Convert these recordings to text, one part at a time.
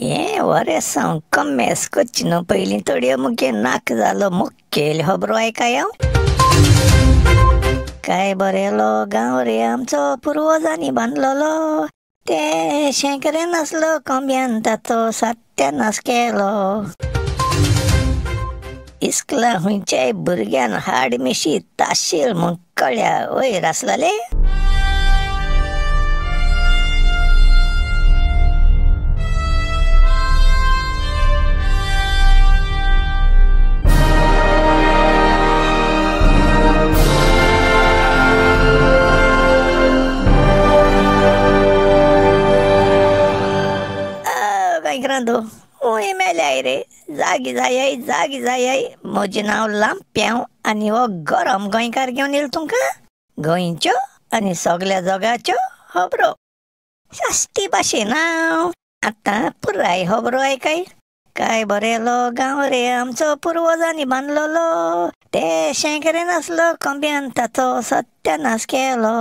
हे वर्सां कम्मेस कोच्चिनो पयलीं तोडयो मुगे नाक जालो मुक्केल खबरो आयकाय काय बरेलो गांव रे आमचो पुर्वजांनी बांदलोलो ते शेंकरेन आसलो कोंब्यान ताचो सत्यानाश केलो इस्कला हुंयच्याय भुरग्यान हाड मिशी ताशील म्हूण कळ्या वयर आसलोले ग्रांदो हुंय मेल्याय रे जागी जाय म्हजें नांव लांप्याव आनी हो गरम गोंयकार घेवन येयलो तुमकां गोंयच्यो आनी सगळ्या जगाच्यो खबरो शास्ती भाशेन हांव आतां पुराय खबरो आयकाय काय बरेलो गांव रे आमचो पुर्वजांनी बांदलोलो ते शेंकरेन आसलो कोंब्यान ताचो सत्यानाश केलो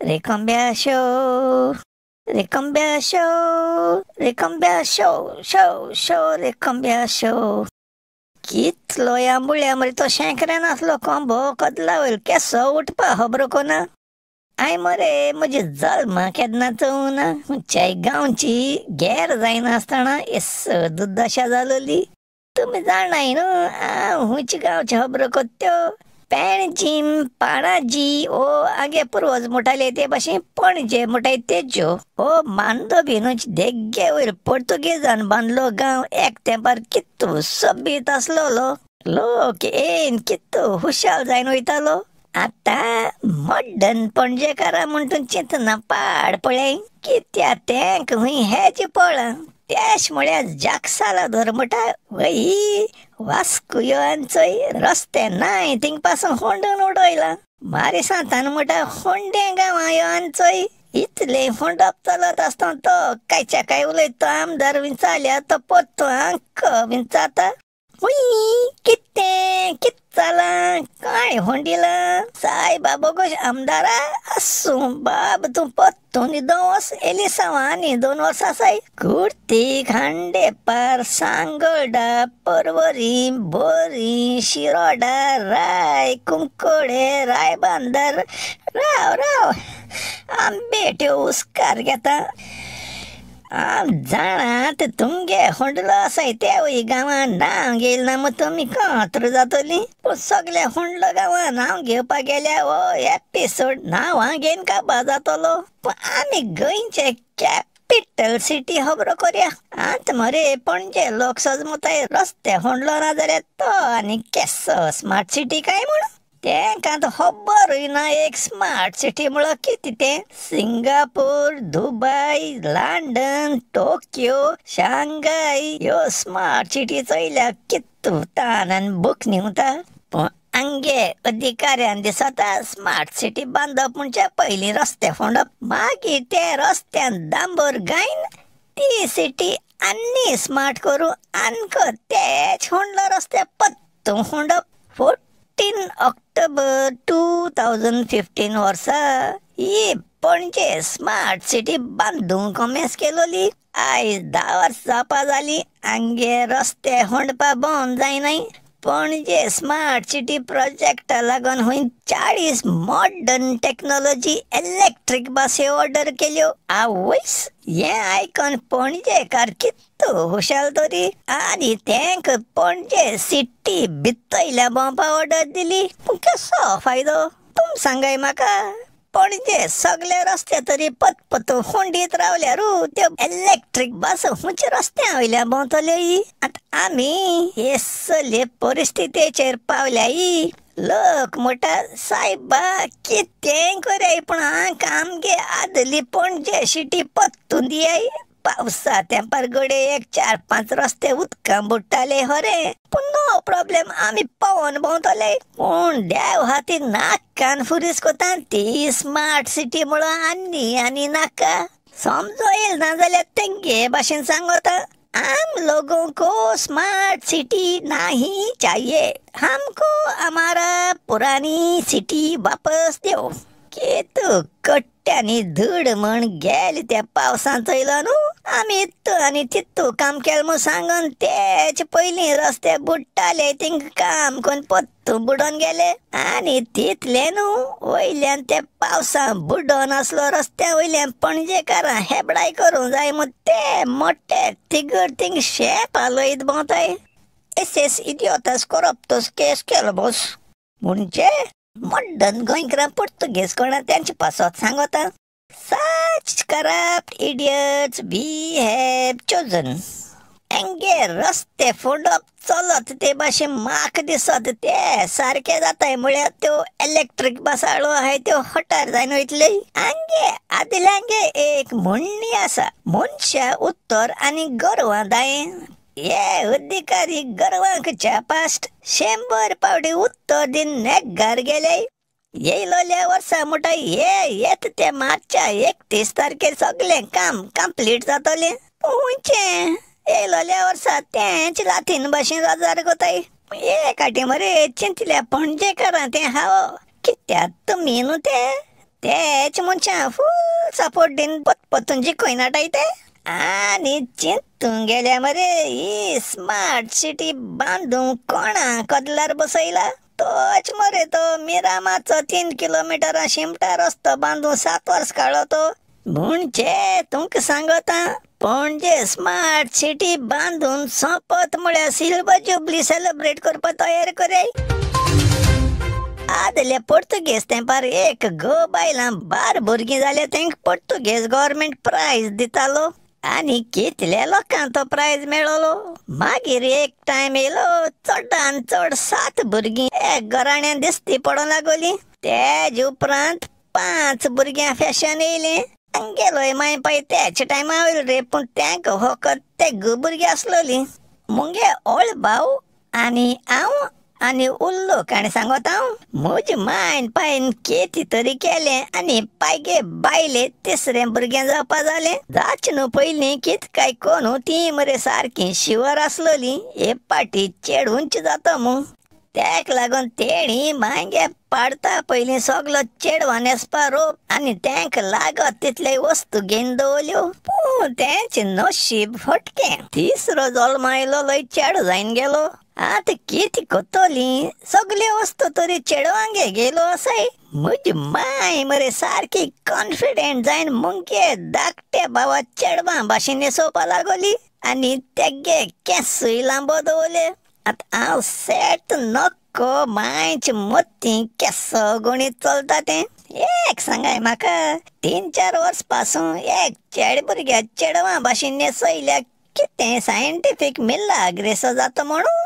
रे कोंब्या शो रिकम्ब्या शो रिकम्ब्या शो कितलो आंबुळ्या मरे तो शेंकऱ्यान आसलो कोंबो कदला वयर केसो उठपा खबरो कोना आय मरे म्हजी जल्मा केन्ना चोवना चाय गांवची गॅर जायना आसतना एस दुर्दशा जालोली तुमी जाणाय न्हू हांव हुंयचे गांवचे खबरो कोत्त्यो पणजीम पाणाजी ओ आगे पुर्वज मुटाले ते भाशेन पणजे मुटाय तेज्यो ओ बांदो बिनूच देग्गे वयर पोर्तुगेजान बांदलो गांव एक तेंपार कितू सोबीत आसलोलो लोक येन कितू हुशाल जायन वयतालो आतां मॉडर्न पणजेकारां म्हूण तूं चिंतना पाड पळय कित्या तेंक हुंय हेज पळय देश म्हळ्यार जागसाला धर मुटा वही वास्कुयोचोय रस्ते नाय थिंग पासून होंडून उडयला मारे सांतान मुटा होंडे गांवां योचोय इतले होंडप चलत आसतना तो कायच्या काय उलयतो आमदार बीन चाल्या तो पोत्तो अंक बीन जाता हुई कित जाला काय होंडिला साय बाबा गोश आमदारा असू बाब तू पोत्तो नी 2 वर्स एली सवानी 2 वर्स आसाय कुर्ती खांडेपार सांगोडा परवरी बोरी शिरोडा राय कुंकोडे राय बांदर राव आंबेट्यो उसकार घेता जाणा ते तुमगे होंडलो आसाय त्या गांवान नांव घेयल ना मग तुमी कात्र जातली पूण सगळ्या होंडलो गांवान नांव घेवपाक गेल्या हो एपिसोड नांवां घेवन काबार जातलो पूण आमी गोंयचे कॅपिटल सिटी खबरो करया आत मरे पणजे लोक सजमुताय रस्ते होंडलो ना जाल्यार तो आनी केसो स्मार्ट सिटी काय म्हूण तेंकां खबरूय ना एक स्मार्ट सिटी म्हळ्यार कितें तें Singapore Dubai London Tokyo Shanghai ह्यो स्मार्ट सिटी चोयल्या कितू तान आनी बूक न्हिवता पूण आमगे अधिकाऱ्यान दिसता स्मार्ट सिटी बांदप म्हणचे पयलीं रस्ते होंडप मागीर ते रस्त्यान डांबर गायन ती सिटी आनी स्मार्ट करूं आनको तेच होंडलो रस्ते पत्तू होंडप 14 ऑक्टोबर 2015 वर्सा ही पणजे स्मार्ट सिटी बांदूंक कमेस केलोली आयज 10 वर्स जावपा जाली आमगे रस्ते होंडपा बंद जायनाय पणजे स्मार्ट सिटी प्रोजेक्टा लागून हुंय 40 मॉडर्न टेक्नॉलॉजी इलेक्ट्रीक बसी ऑर्डर केल्यो आवयस हे आयकून पणजेकार कितू हुशाल तरी आनी तेंक पणजे सिटी भितयल्या भोंवपा ऑर्डर दिली पूण कसो फायदो तुम सांगाय म्हाका पणजे सगळे रस्ते तरी पतपत होंडीत रावल्यारू त्यो इलेक्ट्रीक बस हुंचे रस्त्या वयल्या भोंवतले आतां आमी हे सगळे परिस्थितीचेर पावल्याय लोक मोठा सायबा कितें करय पूण आमगे आदली पणजे सिटी पत्तून दियाय पावसा तेंपार गडे एक 4-5 रस्ते उदकां बुडटाले खरे पूण नो प्रॉब्लेम आमी पवन भोंवतले पूण देव हाती नाक कान फुरीस कोता ती स्मार्ट सिटी म्हळ्यार आनी नाका समजो येल ना जाल्यार तेंगे भाशेन सांगता हम लोगों को स्मार्ट सिटी नहीं चाहिए हमको हमारा पुरानी सिटी वापस दो की तू कट्ट्यानी धूड म्हण गेली त्या पावसान चयलो न्हू आमी इत्तू आनी तित्तू काम केलें म्हूण सांगून तेच पयलीं रस्ते बुडटाले थिंग काम कोन्न पत्तू बुडोन गेले आनी तितले न्हू वयल्यान ते पावसान बुडोन असलो रस्त्या वयल्यान पणजेकारां हेबडाय करूंक जाय म्हूण ते मोठे तिगड थिंग शेप हालयत भोंवताय एस idiotas corruptos que esquelbos म्हणजे मॉडर्न गोंयकारां पुर्तुगेज कोणा त्यांची पासत सांगता such corrupt idiots we have chosen एंगे रस्ते फोडप चलत ते भाशे म्हाका दिसत ते सारखे जाताय म्हळ्यार त्यो इलेक्ट्रिक बसाळो आहाय त्यो हटार जायन वयतले आंगे आदल्यांगे एक म्हणणी आसा मनशा उत्तर आनी गोरवां दायें ये अधिकारी गर्वांकच्या पास्ट 100 पावटी उत्तर दिन नेग्गार गेले येयलोल्या वर्सा मुठा येत ते मागच्या 31 तारखेर सगळें काम कंप्लीट जातलें पुंचे येयलोल्या वर्सा तेंच लाथीन भाशेन रजार कोताय ये काटी मरे चिंतल्या पणजेकारां तें हाव कित्याक तुमी न्हू तेच मनशां फूल सपोर्ट दिन पत्तून जिखोयनाटाय ते आनी चिंतूंक गेल्या मरे ही स्मार्ट सिटी बांदूंक कोणा कदलार बसयला तोच मरे तो मिरामाचो 3 किलोमिटरां शिमटा रस्तो बांदूं 7 वर्स काडलो तो म्हणजे तुमकां सांगता पणजे स्मार्ट सिटी बांदून सोंपत म्हळ्यार सिल्वर जुबली सेलिब्रेट करपा तयार करे आदले पुर्तुगेज तेंपार एक गो बायलां 12 भुरगीं जाले तेंक पुर्तुगेज गव्हर्मेंट प्रायज दितालो आनी कितल्या लोकांक तो प्रायज मेळलो मागीर एक टायम येयलो चडान चड 7 भुरगीं एक घराण्यान दिसती पडों लागोली तेज उपरांत 5 भुरग्यां फॅशन येयलें गेलोय माय पळय त्याच टायमा वयर रे पूण तेंक होकत ते भुरगीं आसलोली मुगे ओळ भाव आनी हांव आनी उल्लो काणी सांगत हांव म्हजे मायन पायन कितें तरी केलें आनी पायगे बायले 3रे भुरगें जावपा जालें जाचे न्हू पयलीं कित काय कोण ती मरे सारकी शिवर आसलोली हे पाटी चेडूंच जाता म्हूण तेक लागून तेणी मांगे पाडता पयलीं सगलो चेडवां न्हेसपा रोप आनी तेंक लागत तितले वस्तू घेवन दवरल्यो पूण तेंचें नशीब फटकें 3रो जल्म आयलो लय चेडो जायन गेलो आतां कितें कोत्तोली सगल्यो वस्तू तरी चेडवांगे गेलो आसाय म्हजी माय मरे सारकी कॉन्फिडेंट जायन मुगे धाकटे भावा चेडवां भाशेन न्हेसोवपा लागोली आनी तेगे केंसूय लांबो दवरले आतां हांव सेट नक्को मायच्या मोत्ती केंसो गणीत चलता तें एक सांगाय म्हाका 3-4 वर्स पासून एक चेड भुरग्या चेडवां भाशेन न्हेसयल्याक कितें सायंटिफीक मिलाग्रेसो जाता म्हणू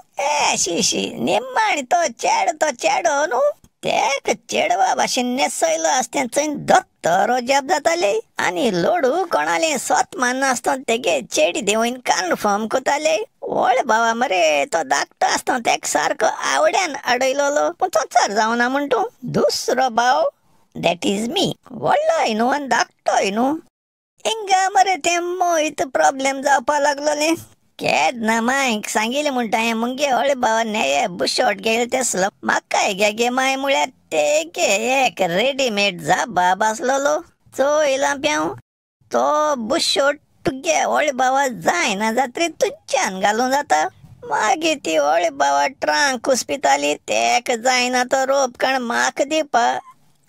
शी निम्माणी तो चेडो न्हू तेक चेडवा भाशेन न्हेसयलो आसता थंय दोत्तोरो जप जाताले आनी लोडू कोणाले स्वत मानना आसता तेगे चेडी देवून कन्फर्म कोताले वळ भावा मरे तो धाकटो आसता तेक सारको आवड्यान आडयलोलो पूण तो चर जावना म्हण तूं दुसरो भाव दॅट इज मी व्हडलोय न्हू आनी धाकटोय न्हू हिंगा मरे ते मोहित प्रॉब्लेम जावपा लागलोले केन्ना मायक सांगिल्लें म्हणटा हें मुगे हळे भावा नेये बुशोट गेले तेसलो म्हाकाय गे माय म्हळ्यार तेगे एक रेडीमेड जाबाब आसलोलो चोयलां प्याव तो बुशोट तुगे हळे भावा जायना जात्री तुज्यान घालूं जाता मागीर ती हळे भावा ट्रांक कुस्पिताली तेक जायना तो रोप काण म्हाका दिवपा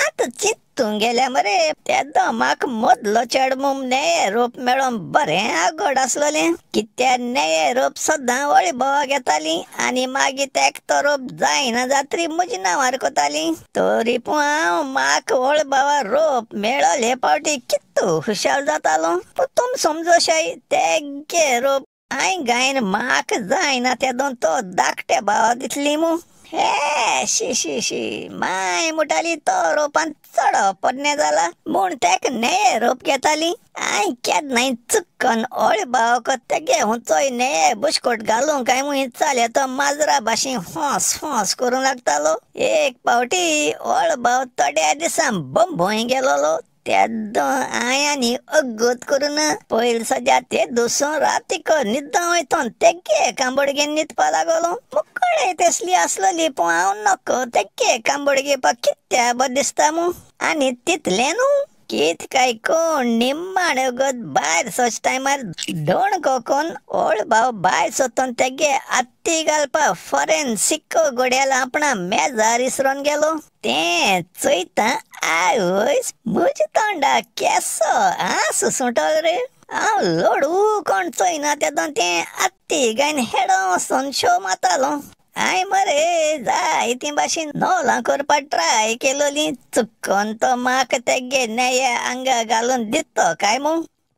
आतां चिंतूंक गेल्या मरे तेदो म्हाका मदलो चेडमूम नेये रोप मेळोन बरें आगोड आसलोलें कित्याक नेये रोप सद्दां हळी भावा घेताली आनी मागीर तेक तो रोप जायना जात्री म्हज्या नांवार कोताली तरी पूण हांव म्हाका हळी भावा रोप मेळोले फावटी कितू हुशार जातालो पूण तुमी समजोशाय तेगे रोप हांवें गायन म्हाका जायना तेदो तो धाकटे भावा दितली मू हे शी माय मुटाली तो रोपान चडप पोरणे जाला म्हूण तेक नेये रोप घेताली हांवें केन्नाय चुक्कन हळी भाव तेगे हुंचोय नेये बुशकोट घालूंक काय म्हूण चाले तो माजरा भाशेन फोस करूंक लागतालो एक पावटी हळी भाव थोड्या दिसां बंबोय गेलोलो तेदो हांवें आनी अगोत करून पयलीं सद्या ते दुसो रातीको न्हिदों वयतोन तेगे कांबड घेवन न्हिदपा लागलो मुक्कळे तेसली आसलोली पूण हांव नको तेगे कांबड घेवपाक कित्या बरें दिसता मू आनी तितले न्हू कित काय कोण निम्माण उगत भायर सोच टायमार दोन कोकोन ओळ भाव भायर सोतून तेगे आत्ती घालपा फॉरेन सिक्को घडयाळ आपणा मेजार इसरोन गेलो ते चोयता आवयस म्हज्या तोंडा केसो आंसू सुटल रे हांव लोडू कोण चोयना तेदोन तें आत्ती गायन हेडो वचोन शो मातालो हांय मरे जायती भाशेन नोवलां करपा ट्राय केलोली चुकोन तो म्हाका तेगे नेये आंगा घालून दितो काय मू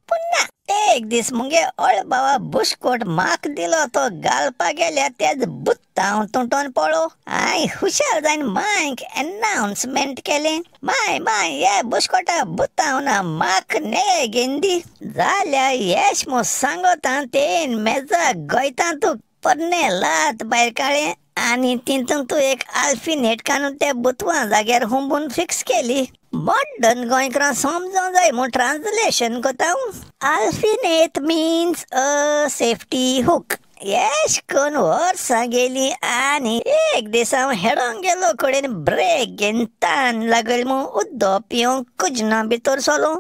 पुन्हा एक दीस मुगे ओळ बाबा बुशकोट म्हाका दिलो तो घालपा गेल्या तेज बुत्ता हांव तुटोन पळो हांय हुशार जायन मांयक एनाउन्समेंट केलें माय माय हे बुशकोटा बुत्ता हांव ना म्हाका नेये घेवन दी जाल्यार येश मो सांगोता तेन मेजा गोयता तूं परने लात भायर काडलें आनी तितून तूं एक आल्फिनेट काडून त्या बुतवा जाग्यार हुंबून फिक्स केली मॉडर्न गोंयकारां समजों जाय म्हूण ट्रान्सलेशन कोता आल्फिनेट मिन्स अ सेफ्टी हूक येश कोन वर्सां गेली आनी एक दीस हांव हेडोंक गेलो कडेन ब्रेक घेवन तान लागल म्हूण उदो पिवंक कुजना भितर सोलो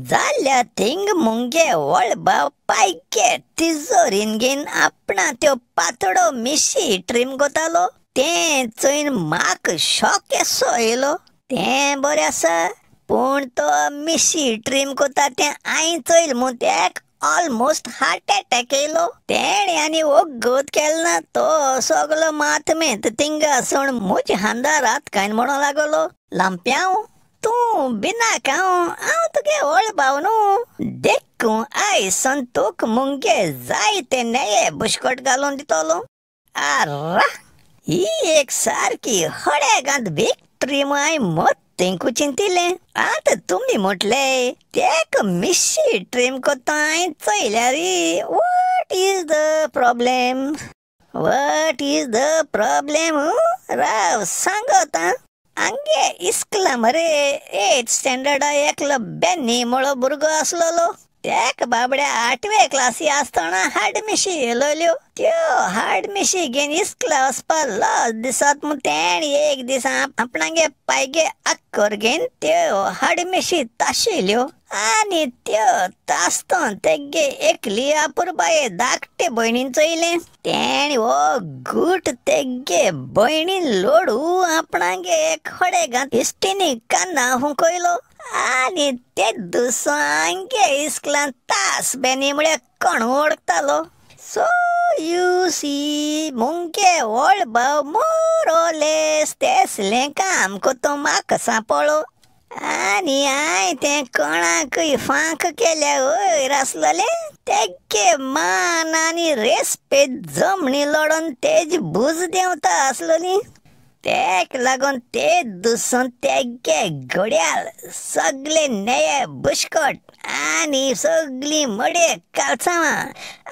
जाल्यार थिंग मुंगे व्हड भाव पायके तिजोरीन घेवन आपणा त्यो पातळो मिशी ट्रीम कोतालो तें चोयन म्हाका शॉक येसो येयलो तें बरें आसा पूण तो मिशी ट्रीम कोता तें हांवें चोयल म्हूण तेक ऑलमोस्ट हार्ट अटॅक येयलो तेणे आनी वोगोत केलो ना तो सगलो मातमेत थिंगा सोण म्हज्या हांदारात कांय म्हणो लागलो लांप्याव तूं बिनाक हांव तुगे ओळ भाव न्हू देखूं आयज सोन तुका मुंगे जायते नेये बुशकोट घालून दितलो आर्रा ही एक सारकी हडेगांत विक्ट्री म्हूण हांवें मोत्तींकू चिंतिल्लें आतां तुमी म्हटलें तेका मिशी ट्रीम कोत्ता हांवें चोयल्या रे वॉट इज द प्रॉब्लेम राव सांगता आंगे इस्कला मरे 8th स्टँडर्ड एकलो बेन्नी म्हणो भुरगो आसलोलो तेक बाबड्या 8वे क्लासी आसतना हाड मिशी येयलोल्यो त्यो हाड मिशी घेवन इस्कला वचपा लज दिसत म्हूण तेणी एक दीस आपणागे पायगे आक्कोर घेवन त्यो हाड मिशी ताशिल्ल्यो आनी त्यो तासतोन तेगे एकली आपुरबाये धाकटे भयणीन चोयलें तेणी हो गूट तेगे भयणीन लोडू आपणागे एक हडेगांत इश्टिनी कान्ना हुंकयलो आनी ते दुसंगे इस्कलान तास बेनी म्हळ्यार कोण ओळखतालो सो यू सी मुंगे व्हड भाव मोरोलेस तेसलें काम कोतो म्हाका सांपळो आनी हांवें तें कोणाकूय फांक केल्या वयर आसलोलें तेगे मान आनी रेस्पेद जमणी लोडोन तेजी भूज देंवता आसलोली तेक लागून ते दुसून तेगे घडयाळ सगळे नेये बुशकोट आनी सगळीं मडे कालसावां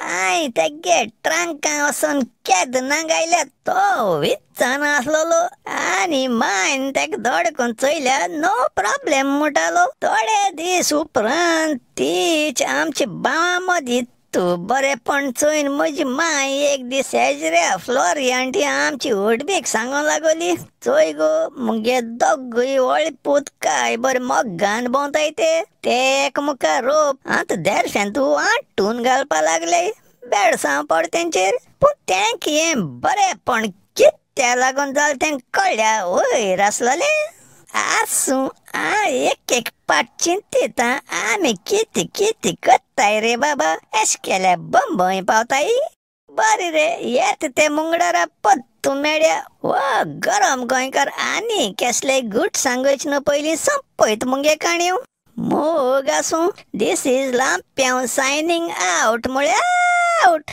हांवें तेगे ट्रंकां वचोन केदनां गायल्या तो विचान आसलोलो आनी मायन तेका धडकून चोयल्या नो प्रॉब्लेम म्हणटालो थोडे दीस उपरांत तीच आमच्या भावा मदीं तूं बरेपण चोयन म्हजी माय एक दीस हेजऱ्या फ्लोरी आंटी आमची उडबीक सांगूंक लागली चोय गो मुगे दोगूय व्हडले पूत काय बरें मोग्गान भोंवताय ते एकमुखार रोप आतां देरफ्यान तूं आंटून घालपा लागले बेडसांव पड तेंचेर पूण तेंक हें बरेपण कित्या लागून जालें तें कळ्ळ्या वयर आसलोलें आसूं एक एक पाट चिंतीत आमी कितें कोत्ताय रे बाबा एश केल्या बंबय पावताय बरें रे येत ते मुंगडारा पत्तू मेळ्या वा गरम गोंयकार आनी केसले गूट सांगच न्हू पयलीं संपयत मुगे काणयो मोग आसूं दीस इज लांप्याव सायनींग आवट म्हळ्यार आवट.